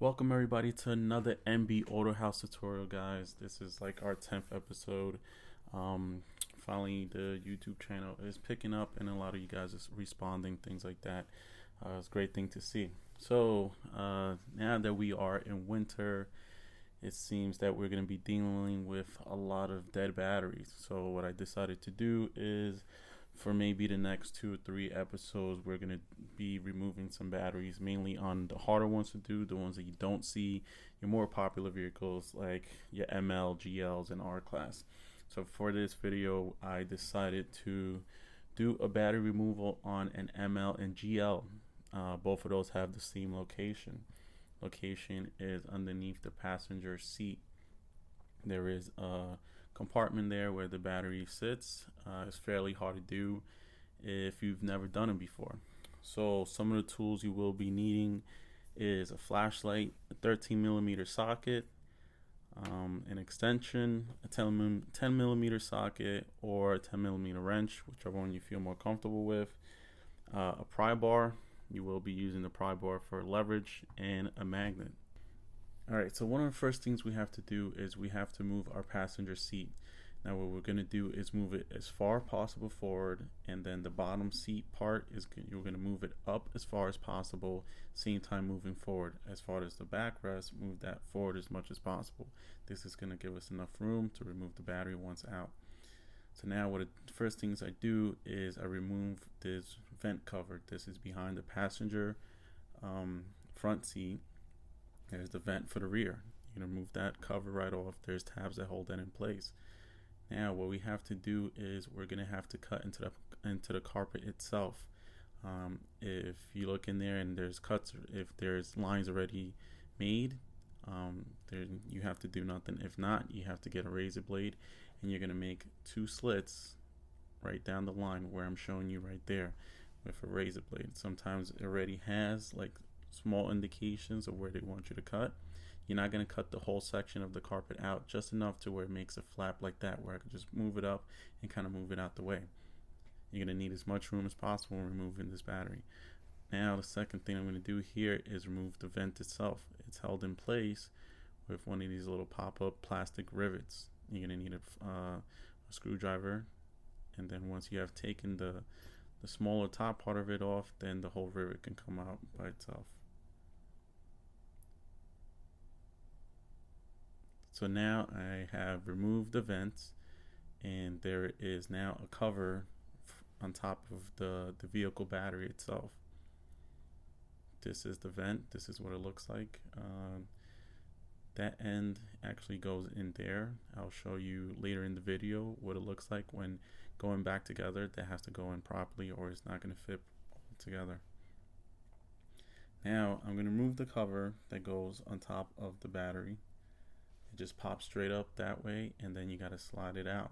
Welcome everybody to another MB Autohaus tutorial, guys. This is like our 10th episode. Um, Finally, the YouTube channel is picking up, and a lot of you guys is responding, things like that. It's a great thing to see. So now that we are in winter, it seems that we're going to be dealing with a lot of dead batteries. So what I decided to do is, for maybe the next 2 or 3 episodes, we're going to be removing some batteries, mainly on the harder ones to do, the ones that you don't see, your more popular vehicles like your ML, GLs, and R class. So for this video, I decided to do a battery removal on an ML and GL. Both of those have the same location. Location is underneath the passenger seat. There is a compartment there where the battery sits. It's fairly hard to do if you've never done it before. So some of the tools you will be needing is a flashlight, a 13 millimeter socket, an extension, a 10 millimeter socket, or a 10 millimeter wrench, whichever one you feel more comfortable with, a pry bar. You will be using the pry bar for leverage, and a magnet. Alright, so one of the first things we have to do is we have to move our passenger seat. Now what we're going to do is move it as far possible forward, and then the bottom seat part is you're going to move it up as far as possible, same time moving forward. As far as the backrest, move that forward as much as possible. This is going to give us enough room to remove the battery once out. So now what the first things I do is I remove this vent cover. This is behind the passenger front seat. There's the vent for the rear. You can remove that cover right off. There's tabs that hold that in place. Now what we have to do is we're going to have to cut into the carpet itself. If you look in there and there's cuts, if there's lines already made, you have to do nothing. If not, you have to get a razor blade, and you're going to make 2 slits right down the line where I'm showing you right there with a razor blade. Sometimes it already has like small indications of where they want you to cut. You're not going to cut the whole section of the carpet out, just enough to where it makes a flap like that, where I can just move it up and kind of move it out the way. You're going to need as much room as possible when removing this battery. Now the second thing I'm going to do here is remove the vent itself. It's held in place with one of these little pop-up plastic rivets. You're going to need a screwdriver, and then once you have taken the smaller top part of it off, then the whole rivet can come out by itself. So now I have removed the vents, and there is now a cover on top of the vehicle battery itself. This is the vent. This is what it looks like. That end actually goes in there. I'll show you later in the video what it looks like when going back together. That has to go in properly, or it's not going to fit all together. Now I'm going to remove the cover that goes on top of the battery. It just pops straight up that way, and then you got to slide it out.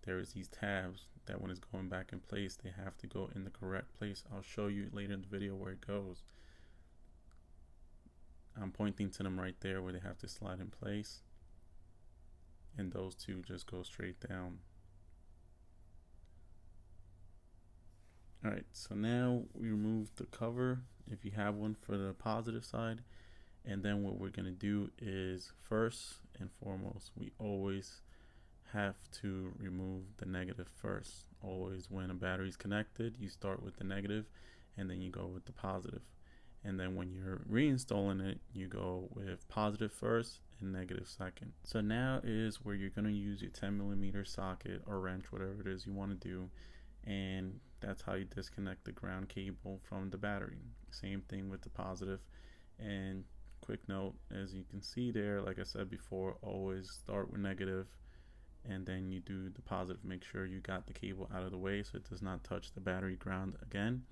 There is these tabs that when it's going back in place, they have to go in the correct place. I'll show you later in the video where it goes. I'm pointing to them right there where they have to slide in place, and those two just go straight down. Alright, so now we remove the cover if you have one for the positive side, and then what we're going to do is, first and foremost, we always have to remove the negative first. Always when a battery is connected, you start with the negative and then you go with the positive. And then when you're reinstalling it, you go with positive first and negative second. So now is where you're going to use your 10 millimeter socket or wrench, whatever it is you want to do, and that's how you disconnect the ground cable from the battery. Same thing with the positive. And quick note, as you can see there, like I said before, always start with negative and then you do the positive. Make sure you got the cable out of the way so it does not touch the battery ground again.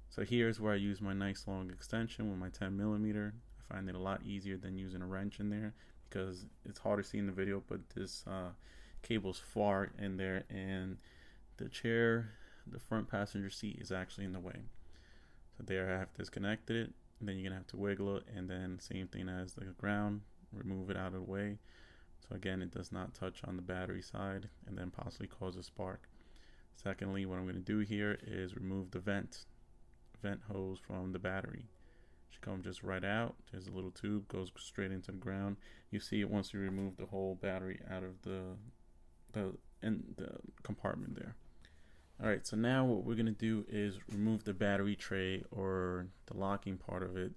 So here's where I use my nice long extension with my 10 millimeter. I find it a lot easier than using a wrench in there because it's hard to see in the video, but this cable's far in there, and the chair, the front passenger seat, is actually in the way. So there I have disconnected it, and then you're gonna have to wiggle it, and then same thing as the ground, remove it out of the way. So again, it does not touch on the battery side and then possibly cause a spark. Secondly, what I'm going to do here is remove the vent hose from the battery. Should come just right out. There's a little tube, goes straight into the ground. You see it once you remove the whole battery out of the compartment there. Alright, so now what we're going to do is remove the battery tray, or the locking part of it.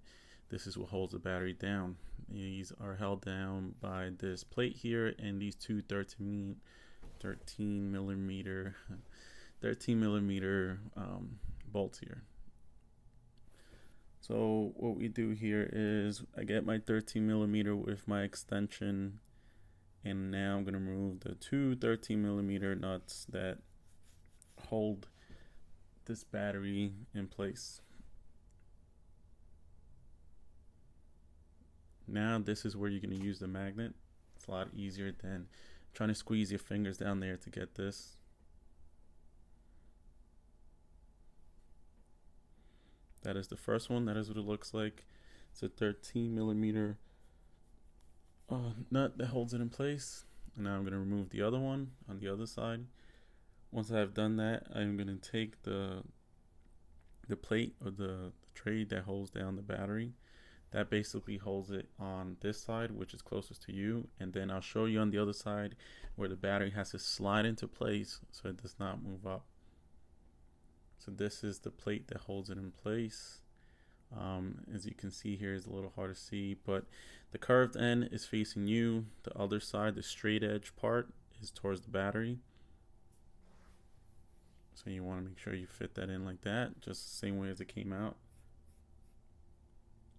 This is what holds the battery down. These are held down by this plate here and these two 13 millimeter bolts here. So what we do here is I get my 13 millimeter with my extension, and now I'm going to remove the two 13 millimeter nuts that hold this battery in place. Now this is where you're going to use the magnet. It's a lot easier than trying to squeeze your fingers down there to get this. That is the first one. That is what it looks like. It's a 13 millimeter nut that holds it in place. And now I'm going to remove the other one on the other side. Once I've done that, I'm going to take the plate or the tray that holds down the battery. That basically holds it on this side, which is closest to you. And then I'll show you on the other side where the battery has to slide into place so it does not move up. So this is the plate that holds it in place. As you can see here, it's a little hard to see, but the curved end is facing you. The other side, the straight edge part, is towards the battery. So you want to make sure you fit that in like that, just the same way as it came out.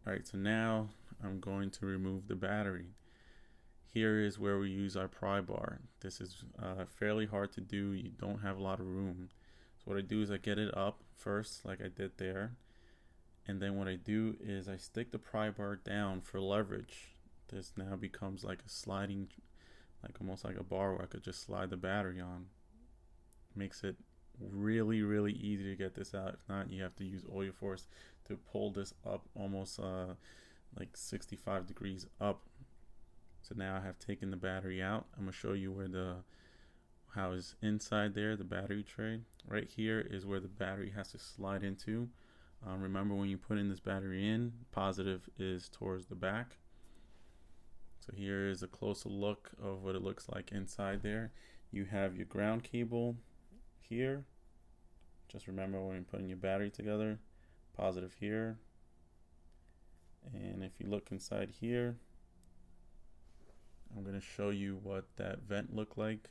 Alright, so now I'm going to remove the battery. Here is where we use our pry bar. This is fairly hard to do. You don't have a lot of room. So what I do is I get it up first, like I did there. And then what I do is I stick the pry bar down for leverage. This now becomes like a sliding, like almost like a bar where I could just slide the battery on. Makes it really, really easy to get this out. If not, you have to use oil force to pull this up almost like 65 degrees up. So now I have taken the battery out. I'm gonna show you where how is inside there, the battery tray. Right here is where the battery has to slide into. Remember, when you put in this battery in, positive is towards the back. So here is a closer look of what it looks like inside there. You have your ground cable here. Just remember, when you're putting your battery together, positive here. And if you look inside here, I'm going to show you what that vent looked like.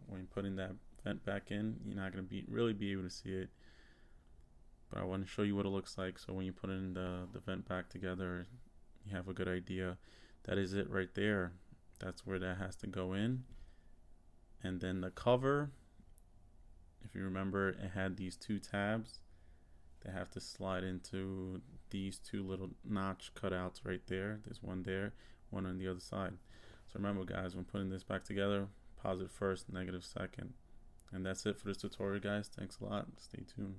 When you're putting that vent back in, you're not going to really be able to see it, but I want to show you what it looks like, so when you put in the vent back together, you have a good idea. That is it right there. That's where that has to go in. And then the cover, if you remember, it had these two tabs that have to slide into these two little notch cutouts right there. There's one there, one on the other side. So remember, guys, when putting this back together, positive first, negative second. And that's it for this tutorial, guys. Thanks a lot. Stay tuned.